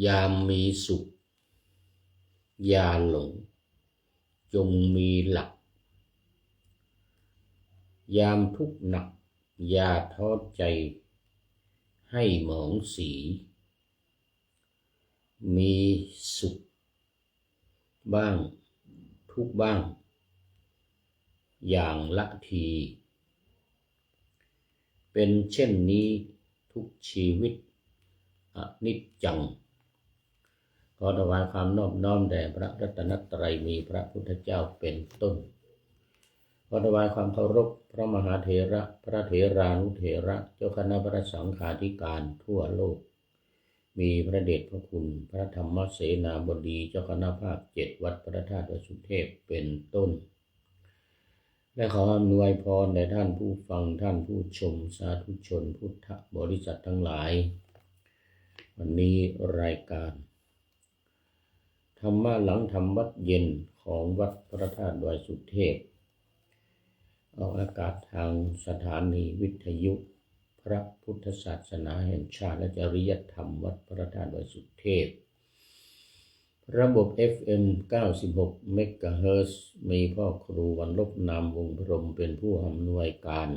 ยามมีสุขอย่าหลงจงมีหลักยามทุกข์หนักอย่าท้อใจให้หมองสีมีสุขบ้างทุกข์บ้างอย่างละทีเป็นเช่นนี้ทุกชีวิตอนิจจังขอถวายความนอบน้อมแด่พระรัตนตรัยมีพระพุทธเจ้าเป็นต้นขอถวายความเคารพพระมหาเถระพระเถรานุเถระเจ้าคณะพระสังฆาธิการทั่วโลกมีพระเดชพระคุณพระธรรมเสนาบดีเจ้าคณะภาค7วัดพระธาตุวสุเทพเป็นต้นและขออำนวยพรแด่ท่านผู้ฟังท่านผู้ชมสาธุชนพุทธบริษัททั้งหลายวันนี้รายการธรรมะหลังธรรมวัดเย็นของวัดพระธาตุดอยสุเทพออกอากาศทางสถานีวิทยุพระพุทธศาสนาแห่งชาติและจริยธรรมวัดพระธาตุดอยสุเทพระบบ FM 96 เมกะเฮิรตซ์มีพ่อครูวรรลบนามวงศ์พรหมเป็นผู้อำนวยการ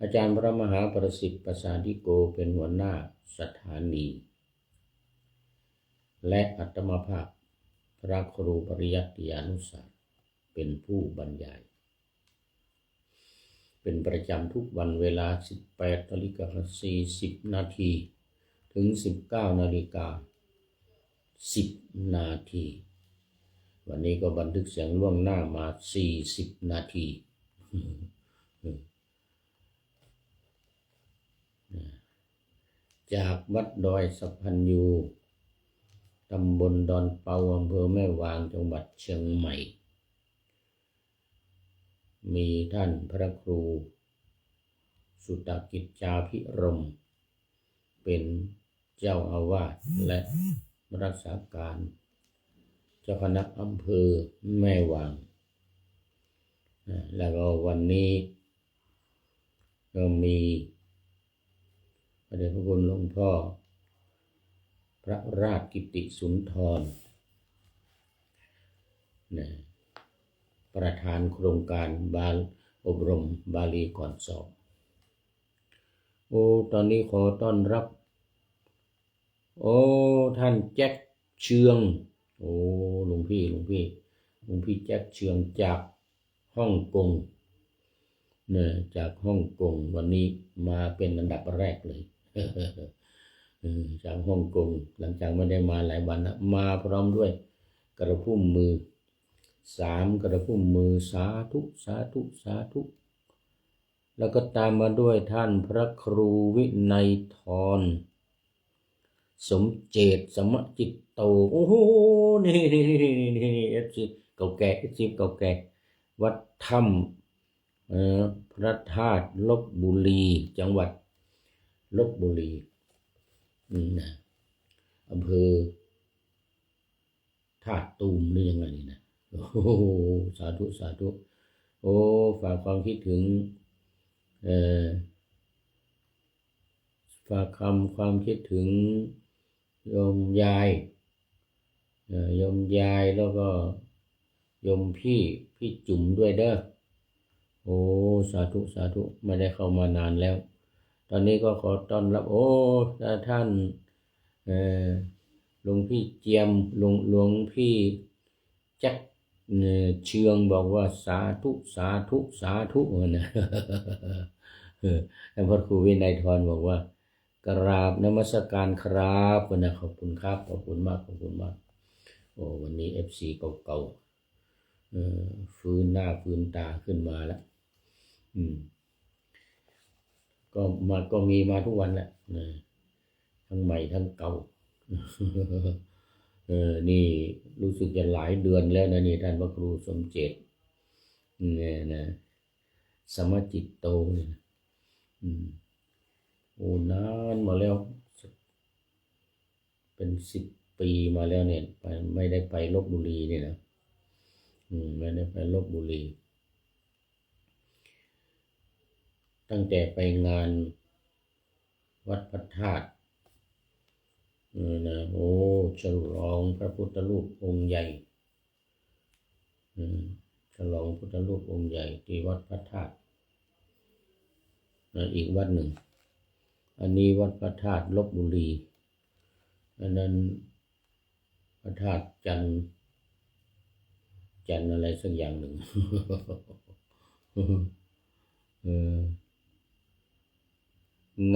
อาจารย์พระมหาประสิทธิ์ประสาธิโกเป็นหัวหน้าสถานีและอัตมาภาพพระครูปริยัติยานุศาสตร์เป็นผู้บรรยายเป็นประจำทุกวันเวลา 18:40 นาทีถึง 19:10 นาทีวันนี้ก็บันทึกเสียงล่วงหน้ามา40 นาทีจากวัดดอยสะพันยูตำบลดอนเปาอำเภอแม่วางจังหวัดเชียงใหม่มีท่านพระครูสุตกิจจาภิรมย์เป็นเจ้าอาวาสและรักษาการเจ้าคณะอำเภอแม่วางแล้วก็วันนี้ก็มีพระเดชพระคุณหลวงพ่อพระราชกิติสุนทรประธานโครงการอบรมบาลีก่อนสอบตอนนี้ขอต้อนรับท่านแจ็คเชืองหลวงพี่แจ็คเชืองจากฮ่องกงจากฮ่องกงวันนี้มาเป็นอันดับแรกเลยจากฮ่องกงหลังจากไม่ได้มาหลายวันนะมาพร้อมด้วยกระพุ่มมือ3กระพุ่มมือสาธุสาธุสาธุแล้วก็ตามมาด้วยท่านพระครูวินัยธรสมเจตสมจิตโตโอ้โหนี่เอฟซีเก่าแก่วัดถ้ำพระธาตุลพบุรีจังหวัดลพบุรีอำเภอธาตุตูมนี่ยังไงนี่นะสาธุฝากความคิดถึงฝากความคิดถึงโยมยายแล้วก็โยมพี่จุ๋มด้วยเด้อสาธุไม่ได้เข้ามานานแล้วตอนนี้ก็ขอต้อนรับท่านหลวงพี่เจียมหลวงพี่แจ็คเชืองบอกว่าสาธุนะแล้วพระครูวินัยธรบอกว่ากราบนมัสการครับนะขอบคุณครับขอบคุณมากวันนี้ FC เก่าฟื้นหน้าฟื้นตาขึ้นมาแล้วก็มีมาทุกวันแหละทั้งใหม่ทั้งเก่านี่รู้สึกจะหลายเดือนแล้วนะนี่ท่านพระครูสมเจตเนี่ยนะสมจิตโตเนี่ยนานมาแล้วเป็น10 ปีมาแล้วเนี่ยไม่ได้ไปลพบุรีเนี่ยนะไม่ได้ไปลพบุรีตั้งแต่ไปงานวัดพระธาตุ นะโอ้ฉลองพระพุทธรูปองค์ใหญ่ฉลองพุทธรูปองค์ใหญ่ที่วัดพระธาตุอีกวัดหนึ่งอันนี้วัดพระธาตุลพบุรีอันนั้นพระธาตุจันอะไรสักอย่างหนึ่ง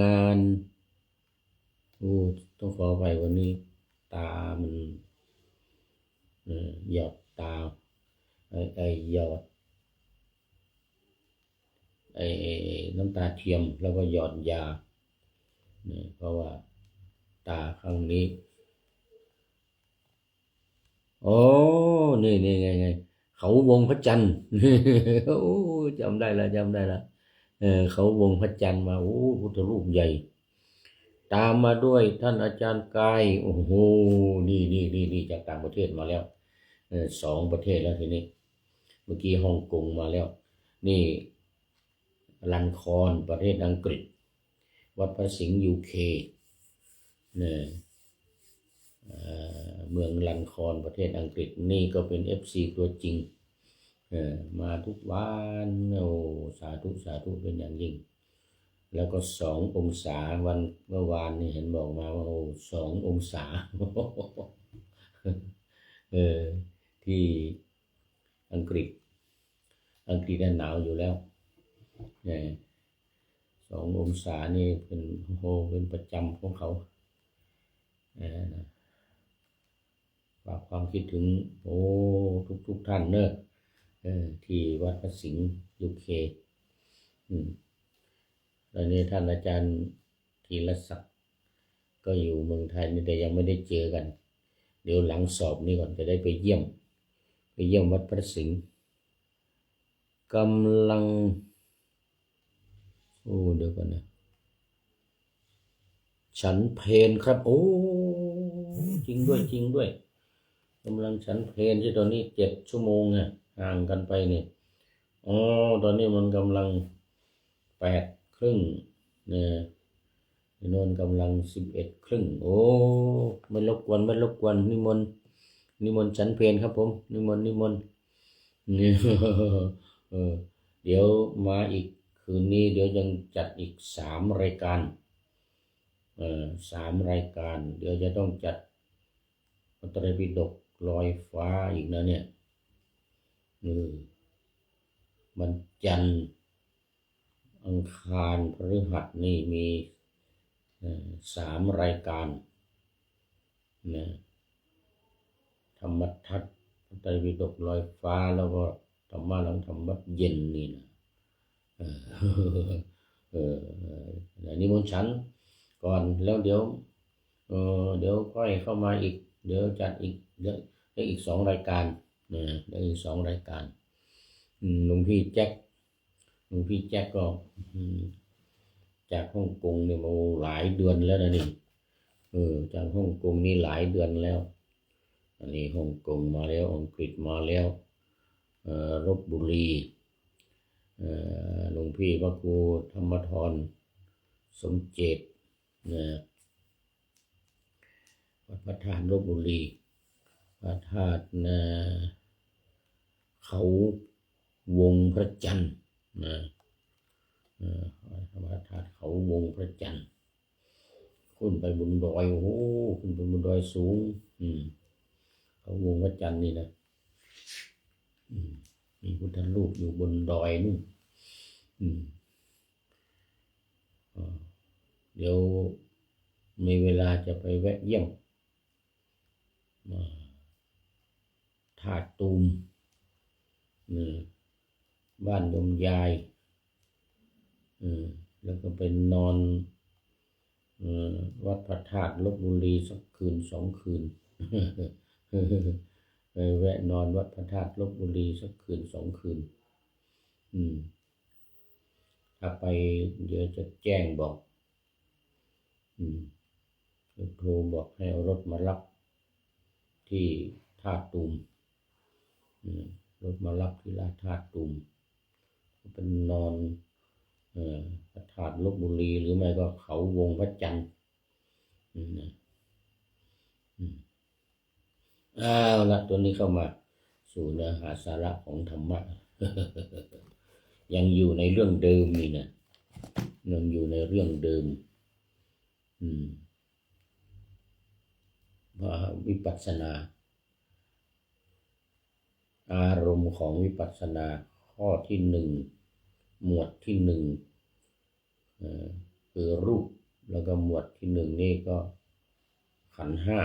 งานโอ้ต้องขอไปวันนี้ตามันหยอดตาหยอดน้ำตาเทียมแล้วก็หยอดยาเพราะว่าตาข้างนี้โอ้นี่ไงเขาวงพระจันทร์ โอ้จำได้ละเขาวงพระจันทร์มาโอ้พุทธรูปใหญ่ตามมาด้วยท่านอาจารย์กายโอ้โหนี่จากต่างประเทศมาแล้ว2 ประเทศแล้วทีนี้เมื่อกี้ฮ่องกงมาแล้วนี่ลันคอนประเทศอังกฤษวัดพระสิงห์ UK เนี่ยเมืองลันคอนประเทศอังกฤษนี่ก็เป็น FC ตัวจริงมาทุกวันโอ้สาธุเป็นอย่างยิ่งแล้วก็2 องศาวันเมื่อวานนี่เห็นบอกมาว่าโอ้2 องศา ที่อังกฤษหนาวอยู่แล้ว2 องศานี่เป็นโหเป็นประจำของเขาฝากความคิดถึงโอ้ทุกท่านเนอะที่วัดพระสิงห์ UK แล้วนี่ท่านอาจารย์ธีรศักดิ์ก็อยู่เมืองไทยนี่แต่ยังไม่ได้เจอกันเดี๋ยวหลังสอบนี่ก่อนจะได้ไปเยี่ยมวัดพระสิงห์กำลังโอ้เดี๋ยวก่อนนะฉันเพลครับโอ้จริงด้วยกำลังฉันเพลที่ตอนนี้7 ชั่วโมงอ่ะห่างกันไปเนี่ยอ๋อตอนนี้มันกำลัง8:30เนี่ยโน่นกำลัง11:30โอ้ไม่รบกวนนิมนต์ฉันเพลครับผมนิมนต์เนี่ย เดี๋ยวมาอีกคืนนี้เดี๋ยวยังจัดอีก3 รายการ3 รายการเดี๋ยวจะต้องจัดพระไตรปิฎกลอยฟ้าอีกนะเนี่ยวันจันทร์อังคารพฤหัสนี่มี3 รายการนะธรรมทัศน์พระไตรปิฎกลอยฟ้าแล้วก็ธรรมะหลังธรรมะเย็นนี่นะนิมนต์ฉันก่อนแล้วเดี๋ยวค่อยเข้ามาอีกเดี๋ยวจัดอีกได้อีก2 รายการได้อีก2 รายการหลวงพี่แจ็คก็จากฮ่องกงเนี่ยมาหลายเดือนแล้วนะนี่จากฮ่องกงนี่หลายเดือนแล้วอันนี้ฮ่องกงมาแล้วอังกฤษมาแล้วลพบุรีหลวงพี่พระครูธรรมธรสมเจตวัดพระธาตุลพบุรีพระธาตุเขาวงพระจันทร์พระธาตุเขาวงพระจันทร์ขึ้นไปบนดอยโอ้ขึ้นไปบนดอยสูงเขาวงพระจันทร์นี่นะมีพุทธรูปอยู่บนดอยนู่นเดี๋ยวมีเวลาจะไปแวะเยี่ยมธาตุตูมบ้านยมยายแล้วก็เป็นนอนวัดพระธาตุลพบุรีสักคืน2 คืน ไปแวะนอนวัดพระธาตุลพบุรีสักคืน2 คืนถ้าไปเดี๋ยวจะแจ้งบอกโทรบอกให้เอารถมารับที่ท่าตูมรถมารับที่ท่าตูมเป็นนอนพระธาตุลพบุรีหรือไม่ก็เขาวงพระจันทร์ เอาละตัวนี้เข้ามาสู่เนื้อหาสาระของธรรมะ ยังอยู่ในเรื่องเดิมนี่นะยังอยู่ในเรื่องเดิมว่าวิปัสสนาอารมณ์ของวิปัสสนาข้อที่หนึ่งหมวดที่หนึ่งคือรูปแล้วก็หมวดที่หนึ่งนี่ก็ขันธ์ห้า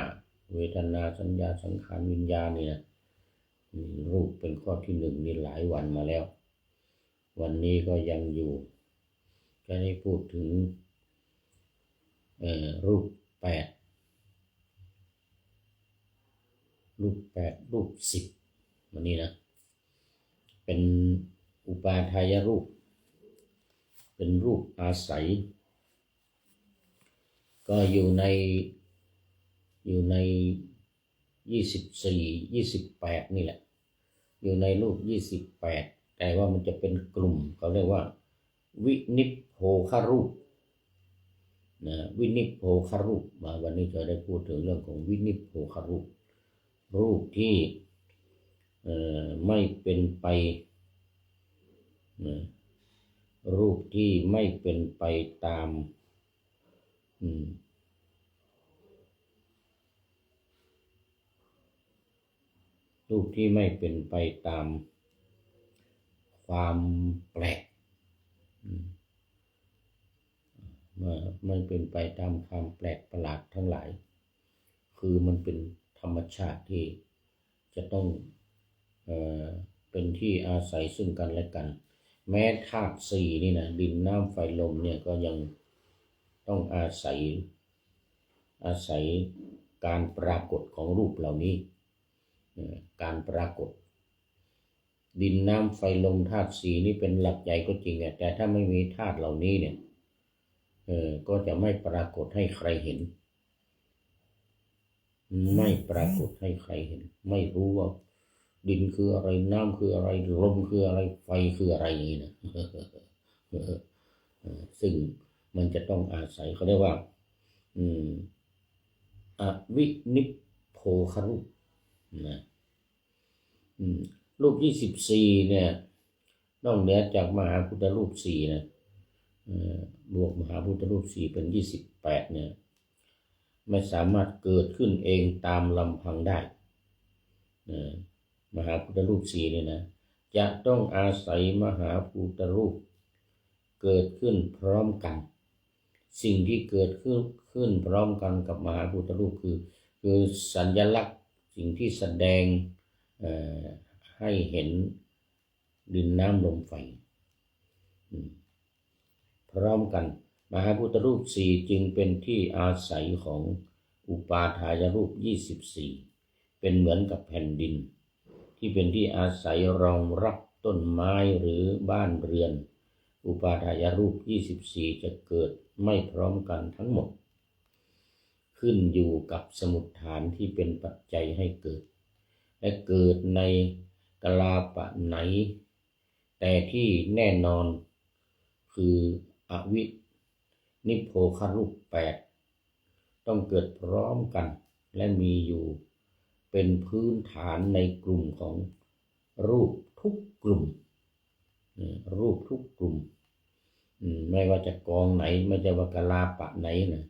เวทนาสัญญาสังขารวิญญาณเนี่ยรูปเป็นข้อที่หนึ่งนี่หลายวันมาแล้ววันนี้ก็ยังอยู่จะได้พูดถึงรูปแปดรูปสิบวันนี้นะเป็นอุปาทายรูปเป็นรูปอาศัยก็อยู่ใน28นี่แหละอยู่ในรูป28แต่ว่ามันจะเป็นกลุ่มเขาเรียกว่าวินิพโภครูปนะวินิพโภครูปมาวันนี้จะได้พูดถึงเรื่องของวินิพโภครูปรูปที่ไม่เป็นไปนะรูปที่ไม่เป็นไปตามรูปที่ไม่เป็นไปตามความแปลกไม่เป็นไปตามความแปลกประหลาดทั้งหลายคือมันเป็นธรรมชาติที่จะต้องเป็นที่อาศัยซึ่งกันและกันแม้ธาตุสี่นี่นะดินน้ำไฟลมเนี่ยก็ยังต้องอาศัยการปรากฏของรูปเหล่านี้การปรากฏดินน้ำไฟลมธาตุสี่นี่เป็นหลักใหญ่ก็จริงแต่ถ้าไม่มีธาตุเหล่านี้เนี่ยก็จะไม่ปรากฏให้ใครเห็นไม่ปรากฏให้ใครเห็นไม่รู้ว่าดินคืออะไรน้ำคืออะไรลมคืออะไรไฟคืออะไรนี่นะซึ่งมันจะต้องอาศัยเขาเรียกว่าอวินิพโภครูปนะรูป24เนี่ยนอกเหนือจากมหาพุทธรูป4นะบวกมหาพุทธรูป4เป็น28เนี่ยไม่สามารถเกิดขึ้นเองตามลำพังได้มหาพุทธรูป4เนี่ยนะจะต้องอาศัยมหาพุทธรูปเกิดขึ้นพร้อมกันสิ่งที่เกิดขึ้นพร้อมกันกับมหาพุทธรูปคือสัญลักษณ์สิ่งที่แสดงให้เห็นดินน้ำลมไฟพร้อมกันมหาพุทธรูป4จึงเป็นที่อาศัยของอุปาทายรูป24เป็นเหมือนกับแผ่นดินที่เป็นที่อาศัยรองรับต้นไม้หรือบ้านเรือนอุปาทายรูป24จะเกิดไม่พร้อมกันทั้งหมดขึ้นอยู่กับสมุฏฐานที่เป็นปัจจัยให้เกิดและเกิดในกลาปะไหนแต่ที่แน่นอนคืออวินิพโภครูป8ต้องเกิดพร้อมกันและมีอยู่เป็นพื้นฐานในกลุ่มของรูปทุกกลุ่มรูปทุกกลุ่มไม่ว่าจะกองไหนไม่ใช่ว่ากลาปะไหนนะ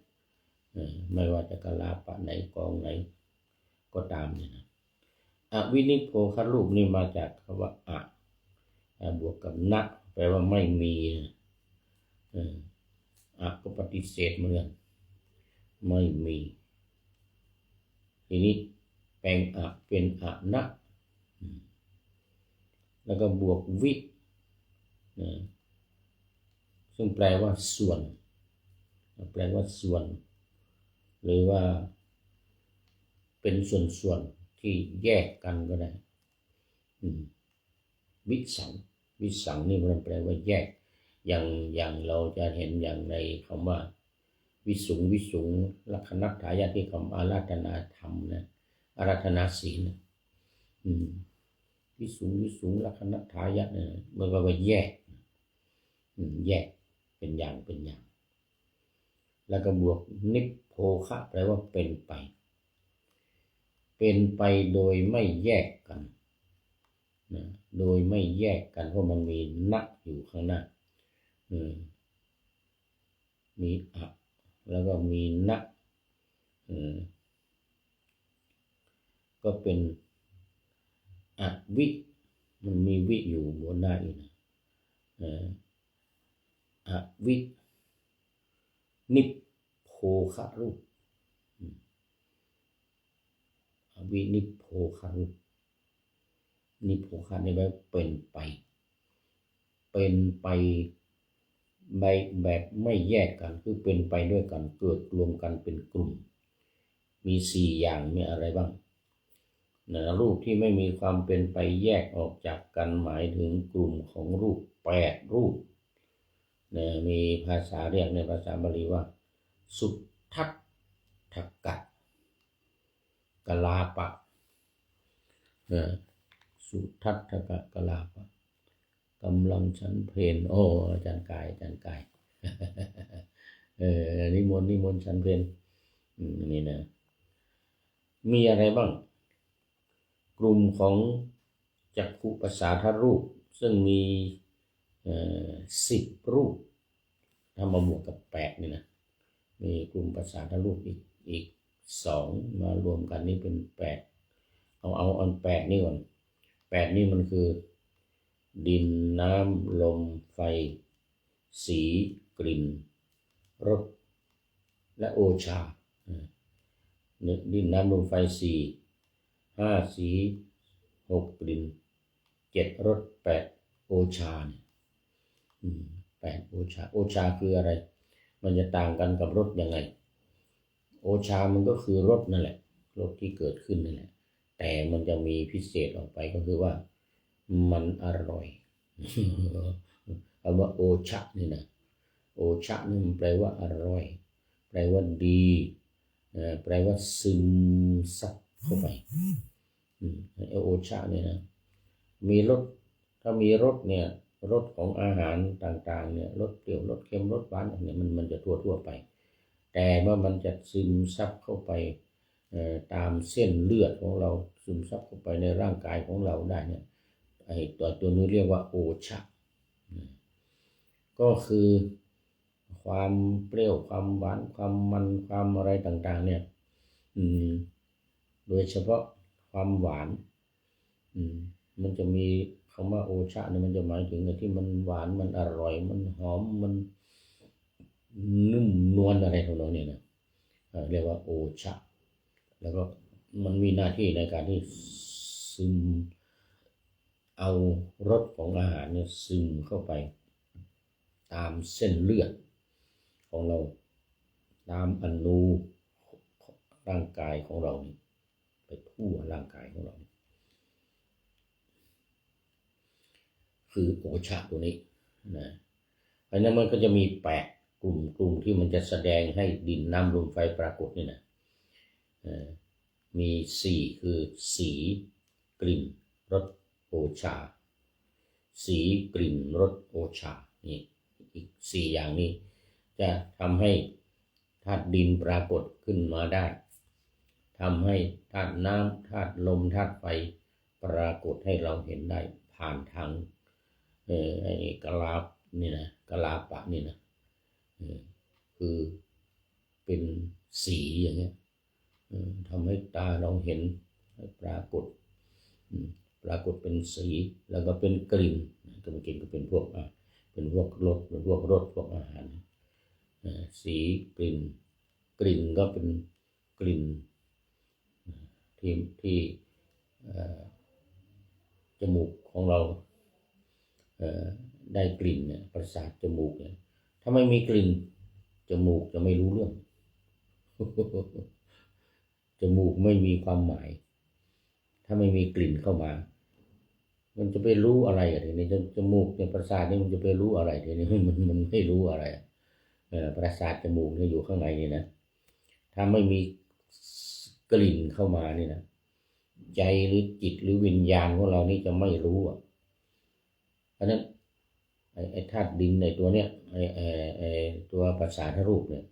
ไม่ว่าจะกลาปะไหนกองไหนก็ตามเนี่ยนะอวินิพโภครูปนี่มาจากคำว่าบวกกับนะแปลว่าไม่มีก็ปฏิเสธเหมือนกันไม่มีทีนี้แปลงเป็นนะแล้วก็บวกวิซึ่งแปลว่าส่วนหรือว่าเป็นส่วนที่แยกกันก็ได้วิสังนี่มันแปลว่าแยกอย่างเราจะเห็นอย่างในคำว่าวิสุงลักขณัตถายะที่คำอาราธนาธรรมนะอาราธนาศีลวิสุงลักขณัตถายะเนี่ยมันแปลว่าแยกเป็นอย่างแล้วก็บวกนิพโภคะแปลว่าเป็นไป เป็นไปโดยไม่แยกกันนะโดยไม่แยกกันเพราะมันมีนะอยู่ข้างหน้ามีอะแล้วก็มีนะก็เป็นอวิมันมีวิอยู่บนหน้าอีกนะอวินิพโพคะรูปอวินิพโพคะรูปนิพโพคะนี่แปลเป็นไปเป็นไปแบบไม่แยกกันคือเป็นไปด้วยกันเกิดรวมกันเป็นกลุ่มมี4อย่างมีอะไรบ้างนะรูปที่ไม่มีความเป็นไปแยกออกจากกันหมายถึงกลุ่มของรูป8รูปนะมีภาษาเรียกในภาษาบาลีว่าสุทัศถกะกลาปะสุทัศถกะกลาปะกำลังฉันเพลโอ้อาจารย์กายนิมนต์ฉันเพลนี่นะมีอะไรบ้างกลุ่มของจักขุประสาทรูปซึ่งมี10รูปถ้ามาบวกกับ8นี่นะมีกลุ่มประสาทรูปอีก2มารวมกันนี่เป็น8เอาอัน8นี่ก่อน8นี่มันคือดินน้ำลมไฟสีกลิ่นรสและโอชาดินน้ำลมไฟ5สี6กลิ่น7รส8โอชาเนี่ย8โอชาคืออะไรมันจะต่างกันกับรสยังไงโอชามันก็คือรสนั่นแหละรสที่เกิดขึ้นนั่นแหละแต่มันจะมีพิเศษออกไปก็คือว่ามันอร่อยคำว่าโอชะนี่นะโอชะนี่มันแปลว่าอร่อยแปลว่าดีแปลว่าซึมซับเข้าไปโอชะเนี่ยนะมีรสถ้ามีรสเนี่ยรสของอาหารต่างๆเนี่ยรสเปรี้ยวรสเค็มรสหวานเนี่ยมันจะทั่วไปแต่ว่ามันจะซึมซับเข้าไปตามเส้นเลือดของเราซึมซับเข้าไปในร่างกายของเราได้เนี่ยไอ้ตัวนี้เรียกว่าโอชะก็คือความเปรี้ยวความหวานความมันความอะไรต่างๆเนี่ยโดยเฉพาะความหวานมันจะมีคำว่าโอชะเนี่ยมันจะหมายถึงที่มันหวานมันอร่อยมันหอมมันนุ่มนวลอะไรของเราเนี่ยนะเรียกว่าโอชะแล้วก็มันมีหน้าที่ในการที่ซึมเอารสของอาหารเนี่ยซึมเข้าไปตามเส้นเลือดของเราตามอนูร่างกายของเราไปทั่วร่างกายของเราคือโอชาตัวนี้นะเพราะนั้นมันก็จะมี8กลุ่มที่มันจะแสดงให้ดินน้ำลมไฟปรากฏนี่นะมี4คือสีกลิ่นรสโอชาสีกลิ่นรสโอชานี่อีก4อย่างนี้จะทำให้ธาตุดินปรากฏขึ้นมาได้ทำให้ธาตุน้ำธาตุลมธาตุไฟปรากฏให้เราเห็นได้ผ่านทางไอ้กลานี่นะกลาปะนี่นะคือเป็นสีอย่างเงี้ยทำให้ตาเราเห็นปรากฏเป็นสีแล้วก็เป็นกลิ่นก็เป็นพวกรสเป็นพวกรสพวกอาหารสีกลิ่นก็เป็นกลิ่นที่จมูกของเราได้กลิ่นเนี่ยประสาทจมูกเนี่ยถ้าไม่มีกลิ่นจมูกจะไม่รู้เรื่อง จมูกไม่มีความหมายถ้าไม่มีกลิ่นเข้ามามันจะไปรู้อะไรทีนี้จมูกเนี่ยประสาทนี่มันจะไปรู้อะไรทีนี้มันไม่รู้อะไรประสาทจมูกเนี่ยอยู่ข้างในนี่นะถ้าไม่มีกลิ่นเข้ามานี่นะใจหรือจิตหรือวิญญาณของเรานี่จะไม่รู้เพราะนั้นไอ้ธาตุดินในตัวเนี้ยไอ้ตัวประสาทรูปเนี่ย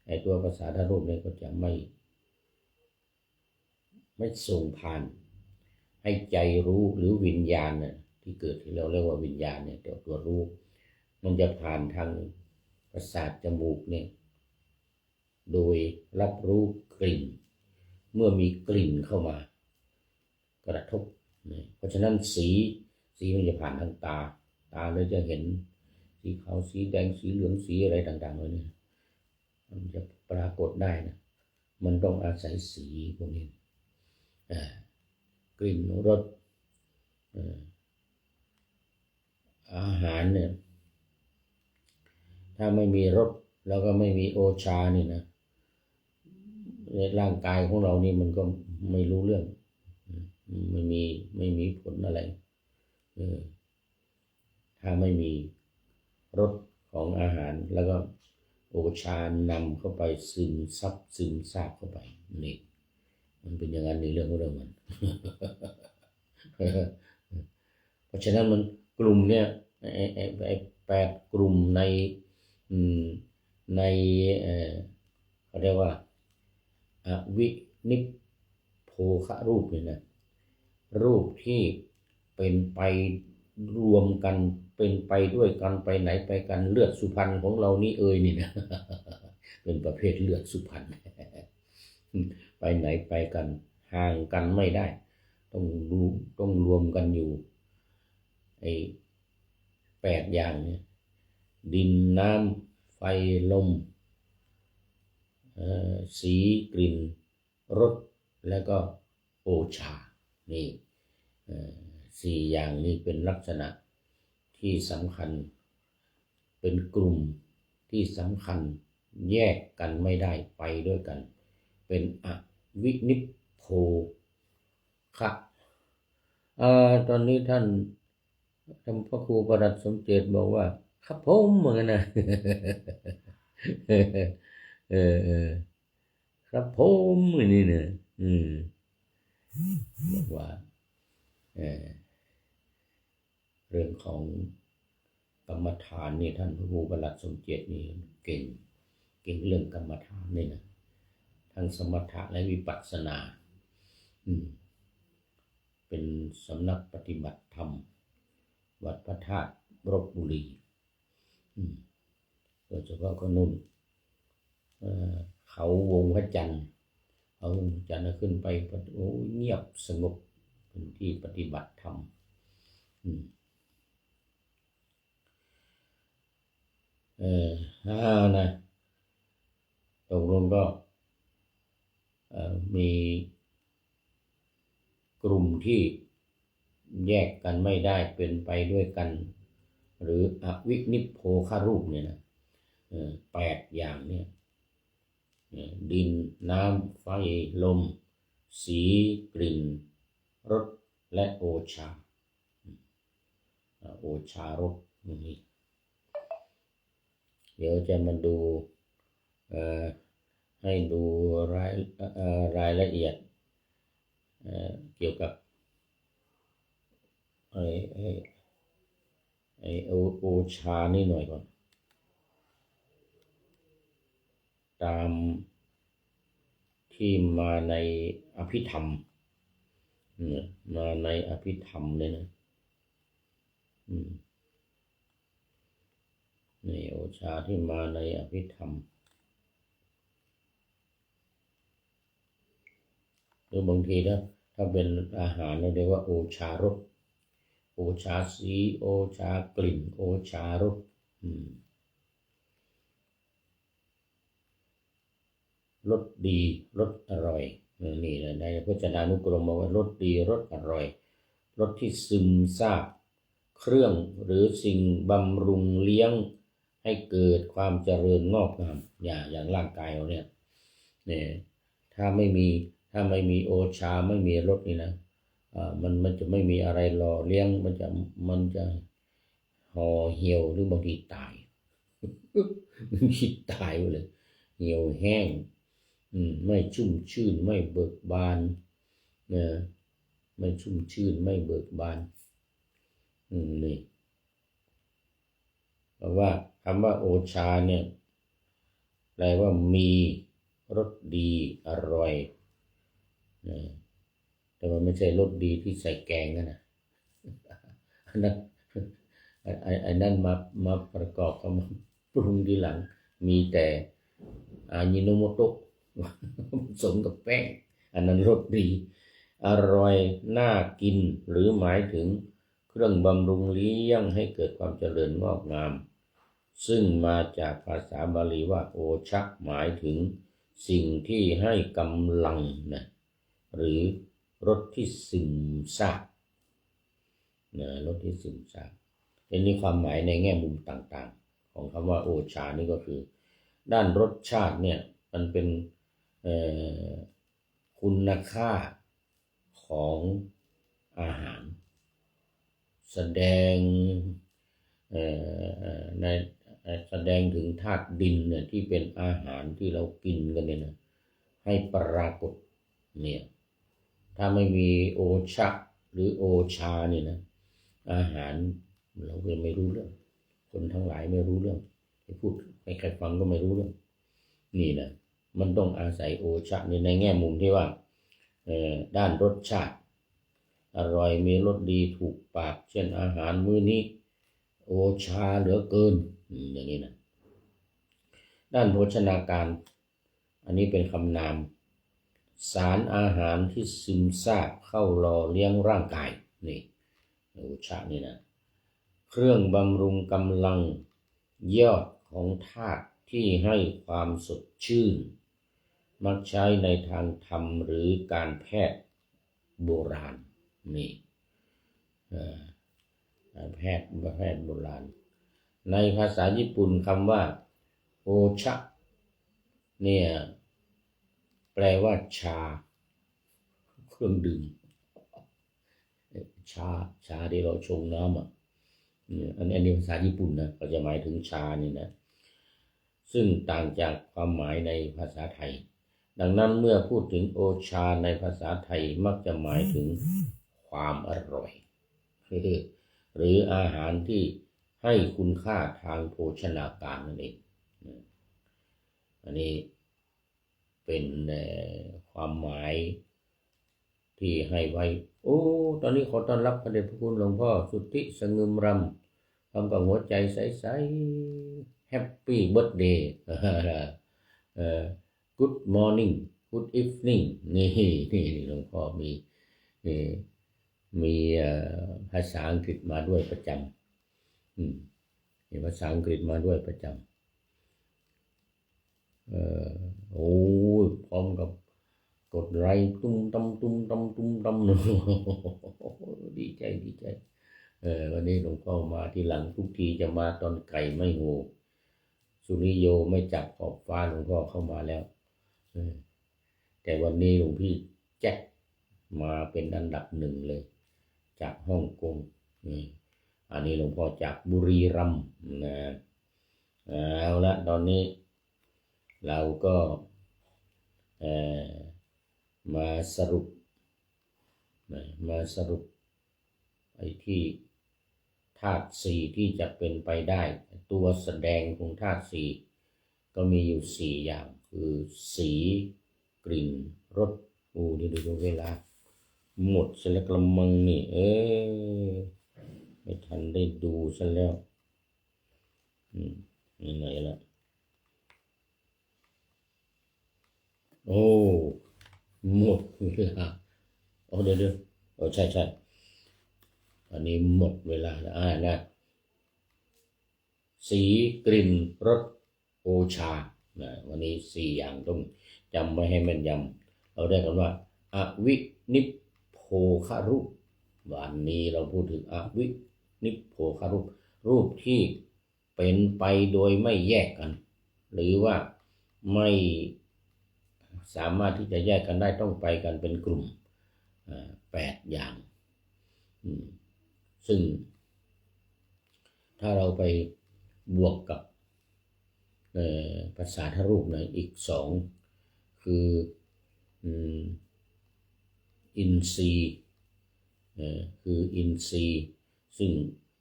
ไอ้ตัวประสาทรูปเนี่ยก็จะไม่ ไม่ส่งผ่านให้ใจรู้หรือวิญญาณเนี่ยที่เกิดที่เราเรียกว่าวิญญาณเนี่ยตัวรู้มันจะผ่านทางประสาทจมูกเนี่ยโดยรับรู้กลิ่นเมื่อมีกลิ่นเข้ามากระทบเพราะฉะนั้นสีมันจะผ่านทางตาเลยจะเห็นสีขาวสีแดงสีเหลืองสีอะไรต่างๆเลยเนี่ยมันจะปรากฏได้นะมันต้องอาศัยสีพวกนี้กลิ่นรสอาหารเนี่ยถ้าไม่มีรสแล้วก็ไม่มีโอชานี่นะในร่างกายของเรานี่มันก็ไม่รู้เรื่องไม่มีผลอะไรถ้าไม่มีรสของอาหารแล้วก็โอชานำเข้าไปซึมซาบเข้าไปนี่มันเป็นอย่างนั้นในเรื่องของเรื่องมัน เพราะฉะนั้นมันกลุ่มเนี่ยไอ้8 กลุ่มในเขาเรียกว่าอวินิพโภคะรูปเนี่ยนะรูปที่เป็นไปรวมกันเป็นไปด้วยกันไปไหนไปกันเลือดสุพรรณของเรานี่นี่นะ เป็นประเภทเลือดสุพรรณ ไปไหนไปกันห่างกันไม่ได้ต้องรวมกันอยู่ไอ้8 อย่างเนี่ยดินน้ำไฟลมสีกลิ่นรสแล้วก็โอชานี่4 อย่างนี้เป็นลักษณะที่สำคัญเป็นกลุ่มที่สำคัญแยกกันไม่ได้ไปด้วยกันเป็นอวินิพโภคะตอนนี้ท่านพระครูประหลัดสมเจตบอกว่าครับผมเหมือนกันนะ ครับผมนี่เนี่ยบอกว่าเรื่องของกรรมฐานนี่ท่านพระครูประหลัดสมเจตนี่เก่งเรื่องกรรมฐานนี่นะทั้งสมถะและวิปัสสนาเป็นสำนักปฏิบัติธรรมวัดพระธาตุลพบุรีโดยเฉพาะก็นุ่นเขาวงพระจันทร์เขาวงพระจันทร์ขึ้นไปเงียบสงบเป็นที่ปฏิบัติธรรมนะตกลงก็มีกลุ่มที่แยกกันไม่ได้เป็นไปด้วยกันหรืออวินิพโภคะรูปเนี่ยนะ8 อย่างเนี่ยดินน้ำไฟลมสีกลิ่นรสและโอชารสนี่เดี๋ยวจะมาดูให้ดูรายละเอียดเกี่ยวกับโอชานี่หน่อยก่อนตามที่มาในอภิธรรมมาในอภิธรรมเลยนะนี่โอชาที่มาในอภิธรรมหรือบางทีถ้าเป็นอาหารเราเรียกว่าโอชารสโอชาสีโอชากลิ่นโอชารสรสดีรสอร่อยนี่นะในพจนานุกรมบอกว่ารสดีรสอร่อยรสที่ซึมซาบเครื่องหรือสิ่งบำรุงเลี้ยงให้เกิดความเจริญงอกงามอย่างร่างกายเราเนี่ยถ้าไม่มีโอชาไม่มีรสนี่นะมันจะไม่มีอะไรหล่อเลี้ยงมันจะห่อเหี่ยวหรือบางทีตายมันคิดตายไปเลยเหี่ยวแห้งไม่ชุ่มชื่นไม่เบิกบานไม่ชุ่มชื่นไม่เบิกบานนี่เพราะว่าคำว่าโอชาเนี่ยแปลว่ามีรสดีอร่อย แต่มันไม่ใช่รสดีที่ใส่แกงนะอันนั้นไอ้นั่นมาประกอบกับมาปรุงทีหลังมีแต่อายิโนโมโตะผสมกับแป้งอันนั้นรสดีอร่อยน่ากินหรือหมายถึงเครื่องบำรุงเลี้ยงให้เกิดความเจริญงอกงามซึ่งมาจากภาษาบาลีว่าโอชะหมายถึงสิ่งที่ให้กำลังนะหรือรสที่ซึมซาบนะรสที่ซึมซาบเป็นนี้ความหมายในแง่มุมต่างๆของคำว่าโอชานี่ก็คือด้านรสชาติเนี่ยมันเป็นคุณค่าของอาหารแสดงในแสดงถึงธาตุดินเนี่ยที่เป็นอาหารที่เรากินกันเนี่ยนะให้ปรากฏเนี่ยถ้าไม่มีโอชะหรือโอชาเนี่ยนะอาหารเราก็ไม่รู้เรื่องคนทั้งหลายไม่รู้เรื่องให้พูดให้ใครฟังก็ไม่รู้เรื่องนี่นะมันต้องอาศัยโอชะในแง่มุมที่ว่าด้านรสชาติอร่อยมีรสดีถูกปากเช่นอาหารมื้อนี้โอชาเหลือเกินอย่างนี้นะด้านโภชนาการอันนี้เป็นคำนามสารอาหารที่ซึมซาบเข้าหล่อเลี้ยงร่างกายนี่โอชานี่นะเครื่องบำรุงกำลังยอดของธาตุที่ให้ความสดชื่นมักใช้ในทางธรรมหรือการแพทย์โบราณนี่แพทย์โบราณในภาษาญี่ปุ่นคำว่าโอชะเนี่ยแปลว่าชาเครื่องดื่มชาที่เราชงน้ำอันนี้ภาษาญี่ปุ่นนะก็จะหมายถึงชานี่นะซึ่งต่างจากความหมายในภาษาไทยดังนั้นเมื่อพูดถึงโอชาในภาษาไทยมักจะหมายถึงความอร่อยหรืออาหารที่ให้คุณค่าทางโภชนาการนั่นเองอันนี้เป็นความหมายที่ให้ไว้โอ้ตอนนี้ขอต้อนรับพระเดชพระคุณหลวงพ่อสุทธิสงึมรำพร้อมกับหัวใจใสๆแฮปปี้เบิร์ธเดย์Good morning Good evening นี่หลวงพ่อมีภาษาอังกฤษมาด้วยประจำมีภาษาอังกฤษมาด้วยประจำโอ้พร้อมกับกดไลค์ตุ้มตำดีใจวันนี้หลวงพ่อมาทีหลังทุกทีจะมาตอนไก่ไม่โหสุริโยไม่จับขอบฟ้าหลวงพ่อเข้ามาแล้วแต่วันนี้หลวงพี่แจ็คมาเป็นอันดับหนึ่งเลยจากฮ่องกงอันนี้หลวงพ่อจากบุรีรัมย์นะเอาละตอนนี้เราก็มาสรุปไอ้ที่ธาตุสี่ที่จะเป็นไปได้ตัวแสดงของธาตุสี่ก็มีอยู่สี่อย่างคือสีกลิ่นรสดูเวลาหมดซะแล้วกระมังนี่ไม่ทันได้ดูซะแล้วยังไงล่ะโอ้หมดเวลาเดี๋ยวใช่อันนี้หมดเวลาแล้วนะสีกลิ่นรสโอชาวันนี้สี่อย่างต้องจำไว้ให้แม่นยำเราได้คำว่าอวินิพโภครูปวันนี้เราพูดถึงอวินิพโภครูปที่เป็นไปโดยไม่แยกกันหรือว่าไม่สามารถที่จะแยกกันได้ต้องไปกันเป็นกลุ่ม8อย่างซึ่งถ้าเราไปบวกกับภาษาทรูปนะอีก2คืออินทรีย์คืออินทรีย์ซึ่ง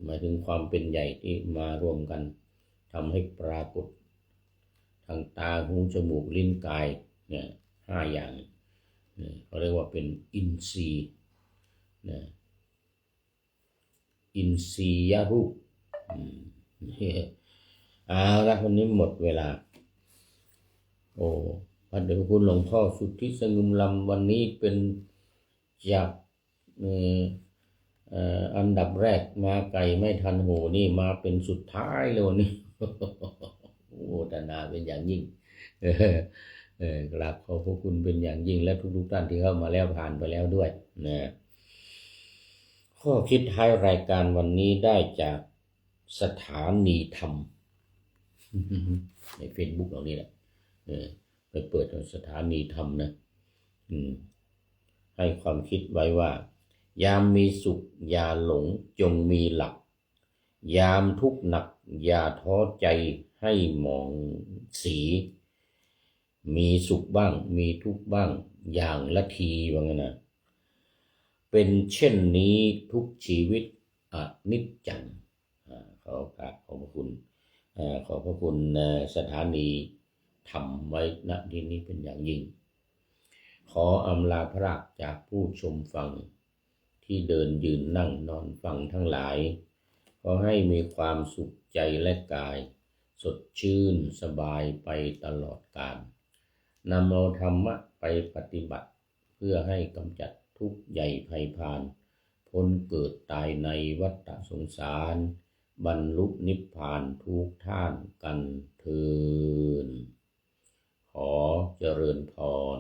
หมายถึงความเป็นใหญ่ที่มารวมกันทำให้ปรากฏทางตาหูจมูกลิ้นกาย5อย่าง เขาเรียกว่าเป็นอินทรีย์นะอินทรียรูปละวันนี้หมดเวลาโอ้พระเดชพระคุณหลวงพ่อสุทธิสงุมลำวันนี้เป็นจากอันดับแรกมาไก่ไม่ทันหูนี่มาเป็นสุดท้ายเลยวันนี้ โอ้ตนาเป็นอย่างยิ่งกราบขอบพระคุณเป็นอย่างยิ่งและทุกท่านที่เข้ามาแล้วผ่านไปแล้วด้วยนะข้อคิดท้ายรายการวันนี้ได้จากสถานีธรรม ใน Facebook เหล่านี้แหละไปเปิดสถานีธรรมนะให้ความคิดไว้ว่ายามมีสุขอย่าหลงจงมีหลักยามทุกข์หนักอย่าท้อใจให้มองสีมีสุขบ้างมีทุกข์บ้างอย่างละทีว่างั้นนะเป็นเช่นนี้ทุกชีวิตอนิจจังขอบพระคุณขอบพระคุณสถานีทำไว้ณที่นี้เป็นอย่างยิ่งขออำลาพระจากผู้ชมฟังที่เดินยืนนั่งนอนฟังทั้งหลายขอให้มีความสุขใจและกายสดชื่นสบายไปตลอดกาลนำเอาธรรมะไปปฏิบัติเพื่อให้กำจัดทุกข์ใหญ่ภัยพานพ้นเกิดตายในวัฏสงสารบรรลุนิพพานทุกท่านกันเถิดขอเจริญพร